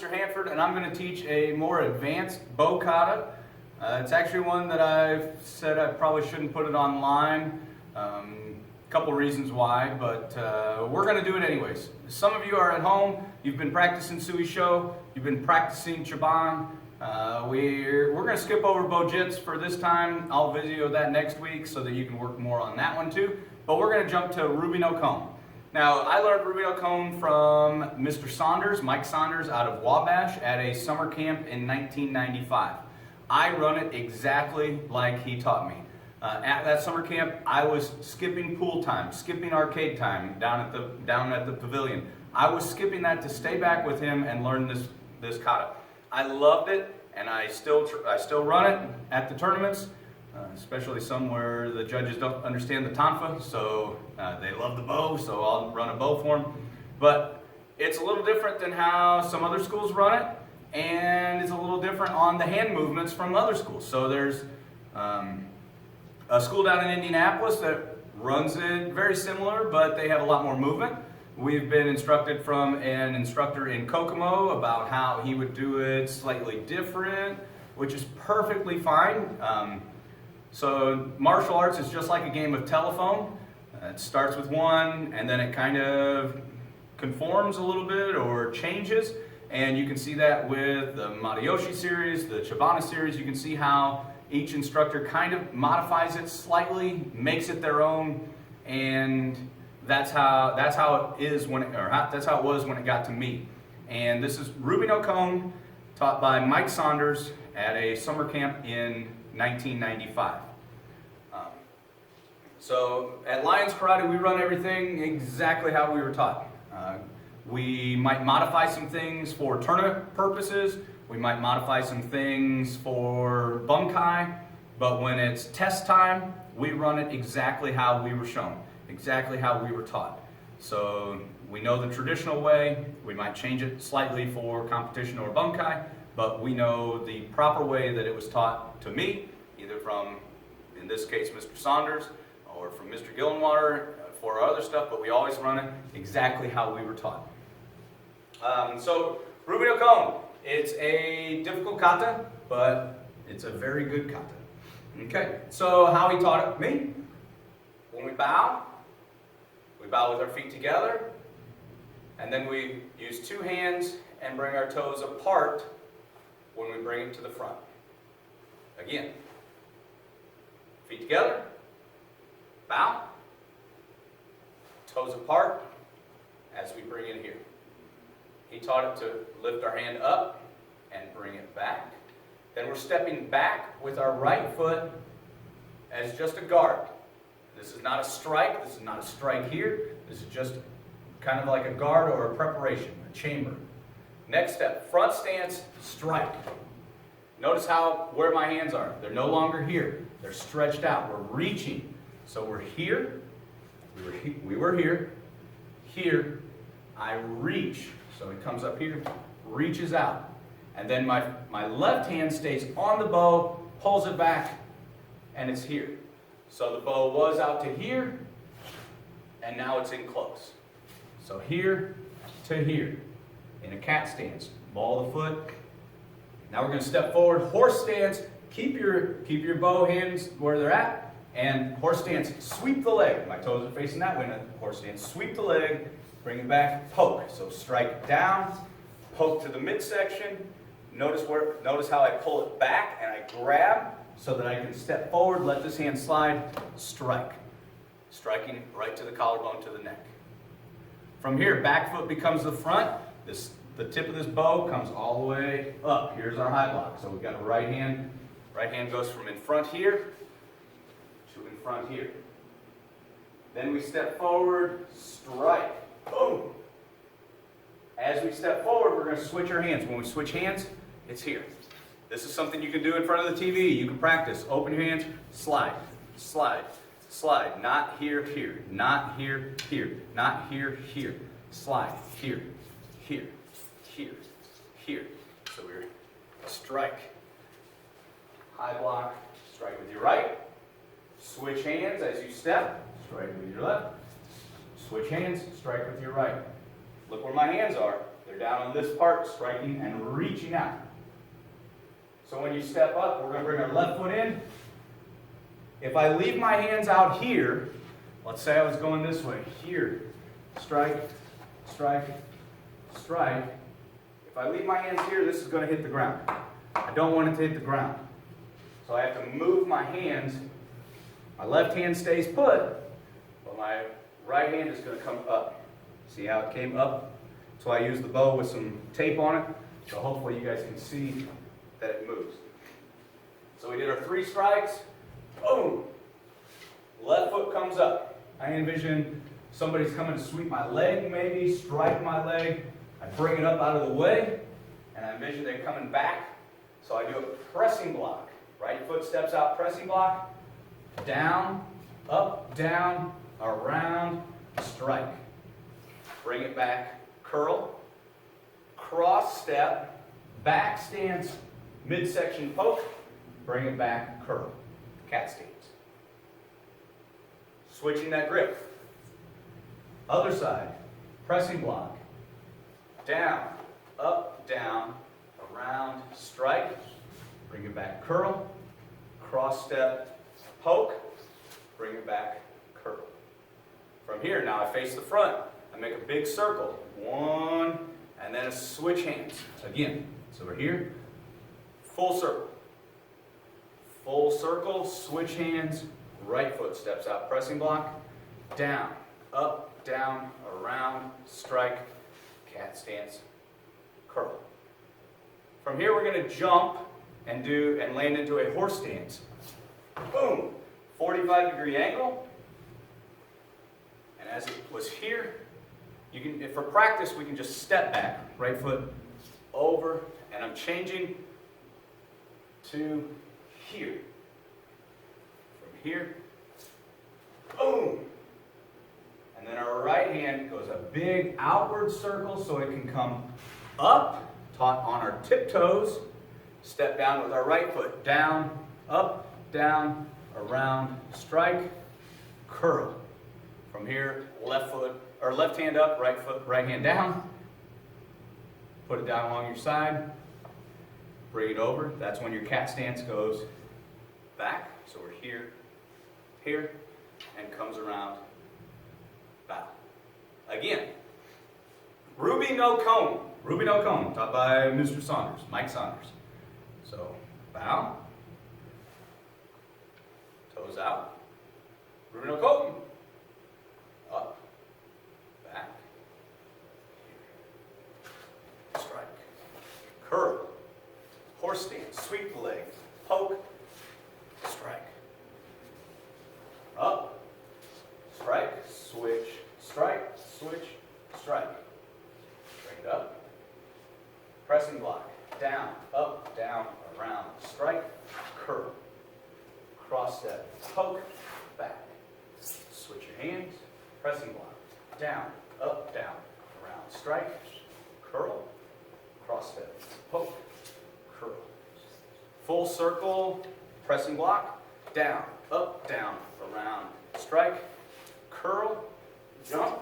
Mr. Hanford, and I'm going to teach a more advanced Bo Kata. It's actually one that I've said I probably shouldn't put it online. A couple reasons why, but we're going to do it anyways. Some of you are at home, you've been practicing Sui Sho, you've been practicing Chaban. We're going to skip over Bo Jits for this time. I'll video that next week so that you can work more on that one too. But we're going to jump to Ruby no Kon. Now, I learned Ruby no Kon from Mr. Saunders, Mike Saunders, out of Wabash at a summer camp in 1995. I run it exactly like he taught me. At that summer camp, I was skipping pool time, skipping arcade time down at the pavilion. I was skipping that to stay back with him and learn this kata. I loved it, and I still run it at the tournaments. Especially some where the judges don't understand the tanfa, so they love the bow, so I'll run a bow for them. But it's a little different than how some other schools run it, and it's a little different on the hand movements from other schools. So there's a school down in Indianapolis that runs it very similar, but they have a lot more movement. We've been instructed from an instructor in Kokomo about how he would do it slightly different, which is perfectly fine. So martial arts is just like a game of telephone. It starts with one, and then it kind of conforms a little bit or changes. And you can see that with the Matayoshi series, the Chibana series. You can see how each instructor kind of modifies it slightly, makes it their own, and that's how it is that's how it was when it got to me. And this is Ruby no Kon, taught by Mike Saunders at a summer camp in 1995. So at Lions Karate, we run everything exactly how we were taught. We might modify some things for tournament purposes. We might modify some things for bunkai. But when it's test time, we run it exactly how we were shown, exactly how we were taught. So we know the traditional way. We might change it slightly for competition or bunkai, but we know the proper way that it was taught to me, either from, in this case, Mr. Saunders, or from Mr. Gillenwater for our other stuff, but we always run it exactly how we were taught. So, Ruby no Kon, it's a difficult kata, but it's a very good kata. Okay, so how he taught it me? When we bow with our feet together, and then we use two hands and bring our toes apart when we bring it to the front. Again, feet together, bow, toes apart as we bring it here. He taught it to lift our hand up and bring it back. Then we're stepping back with our right foot as just a guard. This is not a strike. This is not a strike here. This is just kind of like a guard or a preparation, a chamber. Next step, front stance, strike. Notice where my hands are. They're no longer here. They're stretched out. We're reaching. So we're here. We were here. Here. I reach. So it comes up here, reaches out. And then my left hand stays on the bow, pulls it back, and it's here. So the bow was out to here, and now it's in close. So here to here, in a cat stance. Ball the foot. Now we're going to step forward, horse stance. Keep your bow hands where they're at, and horse stance, sweep the leg. My toes are facing that way. Now, horse stance, sweep the leg, bring it back, poke. So strike down, poke to the midsection. Notice how I pull it back and I grab so that I can step forward, let this hand slide, strike. Striking right to the collarbone, to the neck. From here, back foot becomes the front. The tip of this bow comes all the way up. Here's our high block. So we've got a right hand. Right hand goes from in front here to in front here. Then we step forward, strike. Boom. As we step forward, we're going to switch our hands. When we switch hands, it's here. This is something you can do in front of the TV. You can practice. Open your hands, slide, slide, slide. Not here, here. Not here, here. Not here, here. Slide, here, here, here, here. So we're strike. High block, strike with your right. Switch hands as you step. Strike with your left. Switch hands, strike with your right. Look where my hands are. They're down on this part, striking and reaching out. So when you step up, we're going to bring our left foot in. If I leave my hands out here, let's say I was going this way, here, strike, strike, strike. If I leave my hands here, this is going to hit the ground. I don't want it to hit the ground. So I have to move my hands. My left hand stays put, but my right hand is going to come up. See how it came up? So I use the bow with some tape on it, so hopefully you guys can see that it moves. So we did our 3 strikes. Boom! Left foot comes up. I envision somebody's coming to sweep my leg, maybe, strike my leg. I bring it up out of the way, and I envision they're coming back. So I do a pressing block. Right foot steps out, pressing block. Down, up, down, around, strike. Bring it back, curl, cross step, back stance, midsection poke, bring it back, curl, cat stance. Switching that grip. Other side, pressing block, down, up, down, around, strike, bring it back, curl, cross step, poke, bring it back, curl. From here, now I face the front. I make a big circle. 1, and then a switch hands. Again, so we're here, full circle. Full circle, switch hands, right foot steps out, pressing block, down, up, down, around, strike, cat stance, curl. From here we're going to jump and land into a horse stance. Boom! 45-degree angle. And as it was here, you can, for practice, we can just step back, right foot over, and I'm changing to here. From here, boom! And then our right hand goes a big outward circle so it can come up, taught on our tiptoes, step down with our right foot, down, up, down, around, strike, curl. From here, left foot, or left hand up, right foot, right hand down. Put it down along your side. Bring it over. That's when your cat stance goes back. So we're here, here, and comes around, bow. Again, Ruby no cone. Ruby no cone, taught by Mr. Saunders, Mike Saunders. So, bow, toes out, Ruby no cone, up, back, here, strike, curl, horse stance, sweep the leg, poke, strike, up, strike, switch, strike, switch, strike, bring it up, pressing block, down, up, down, around, strike, curl, cross step, poke, back, switch your hands, pressing block, down, up, down, around, strike, curl, cross step, poke, curl, full circle, pressing block, down, up, down, around, strike, curl, jump,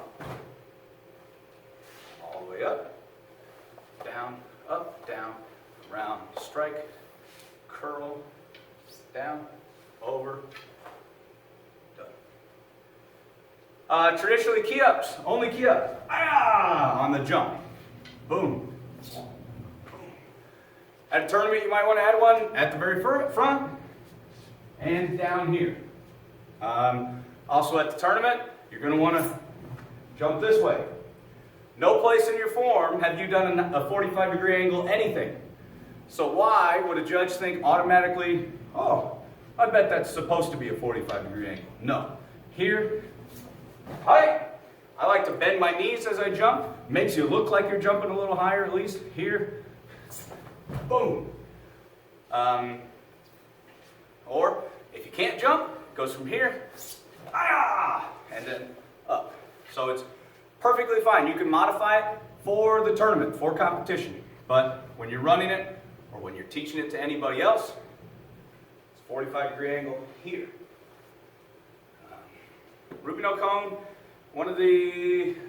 all the way up, down, around, strike, curl, down, over, done. Traditionally key ups, only key up, on the jump, boom. At a tournament you might want to add one at the very front and down here. Also at the tournament, you're going to want to jump this way. No place in your form have you done a 45-degree angle anything. So why would a judge think automatically, oh, I bet that's supposed to be a 45-degree angle? No. Here, hi. I like to bend my knees as I jump. Makes you look like you're jumping a little higher at least. Here, boom. Or if you can't jump, it goes from here, and then up. So it's perfectly fine. You can modify it for the tournament, for competition. But when you're running it, or when you're teaching it to anybody else, it's 45-degree angle here. Ruby no cone,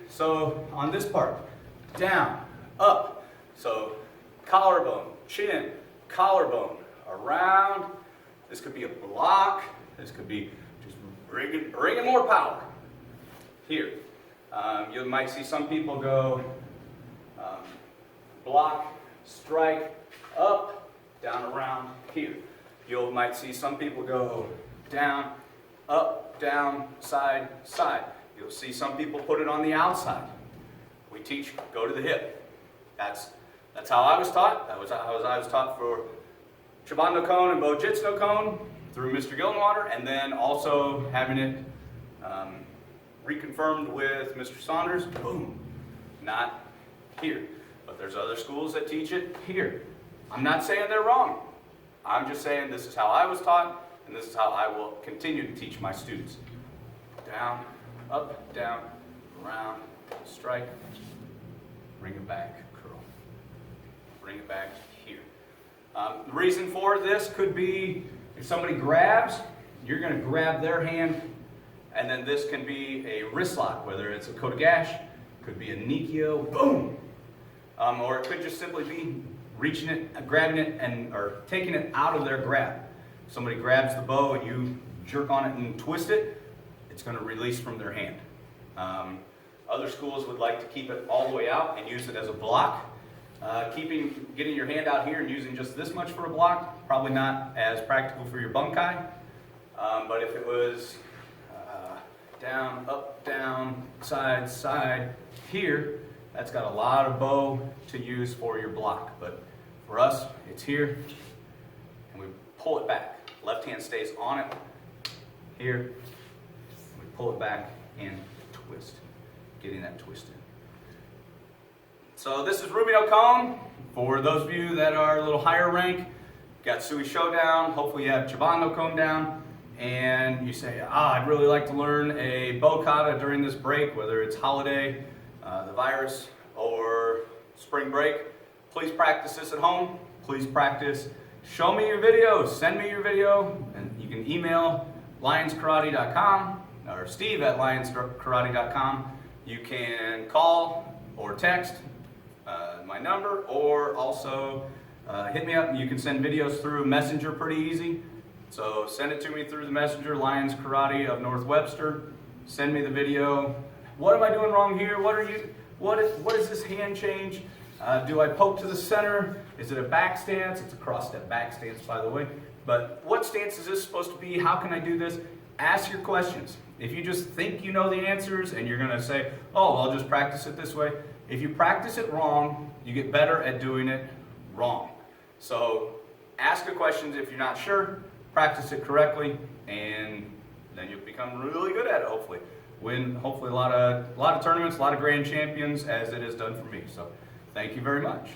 so on this part, down, up. So collarbone, chin, collarbone, around. This could be a block. This could be just bringing more power. Here, you might see some people go block, strike, up, down, around, here. You might see some people go down, up, down, side, side. You'll see some people put it on the outside. We teach go to the hip. That's how I was taught. That was how I was taught for Chiban no Kon and Bo-Jits no Kon through Mr. Gildenwater, and then also having it reconfirmed with Mr. Saunders. Boom. Not here. But there's other schools that teach it here. I'm not saying they're wrong. I'm just saying this is how I was taught, and this is how I will continue to teach my students. Down, up, down, around, strike, bring it back, curl. Bring it back here. The reason for this could be if somebody grabs, you're going to grab their hand, and then this can be a wrist lock, whether it's a kotegash, could be a nikyo, boom. Or it could just simply be reaching it, grabbing it, or taking it out of their grab. If somebody grabs the bow and you jerk on it and twist it, it's going to release from their hand. Other schools would like to keep it all the way out and use it as a block. Getting your hand out here and using just this much for a block, probably not as practical for your bunkai. But if it was down, up, down, side, side, here, that's got a lot of bow to use for your block. But for us, it's here, and we pull it back. Left hand stays on it, here, we pull it back and twist, getting that twist in. So this is Ruby no Kon. For those of you that are a little higher rank, got Sui Sho down, hopefully you have Chiban no Kon down, and you say, I'd really like to learn a Bo Kata during this break, whether it's holiday, the virus, or spring break. Please practice this at home. Please practice. Show me your videos. Send me your video, and you can email lionskarate.com or steve@lionskarate.com. You can call or text my number, or also hit me up. You can send videos through Messenger pretty easy. So send it to me through the Messenger, Lions Karate of North Webster. Send me the video. What am I doing wrong here? What is this hand change? Do I poke to the center? Is it a back stance? It's a cross step back stance, by the way. But what stance is this supposed to be? How can I do this? Ask your questions. If you just think you know the answers and you're going to say, oh, I'll just practice it this way. If you practice it wrong, you get better at doing it wrong. So ask the questions if you're not sure, practice it correctly, and then you'll become really good at it, hopefully. Win, hopefully, a lot of tournaments, a lot of grand champions, as it has done for me. So thank you very much.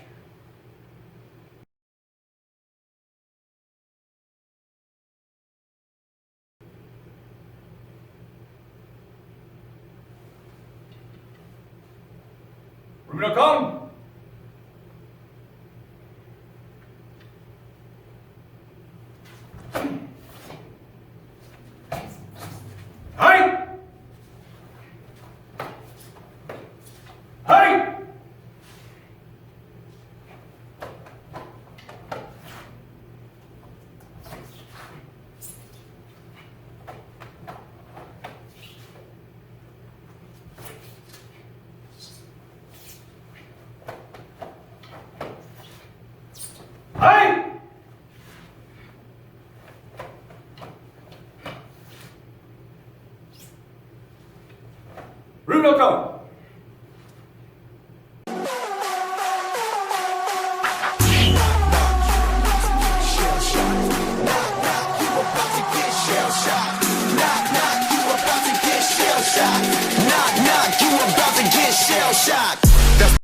Ruby no Kon. Hi. Hi. Hi. Ruby no Kon.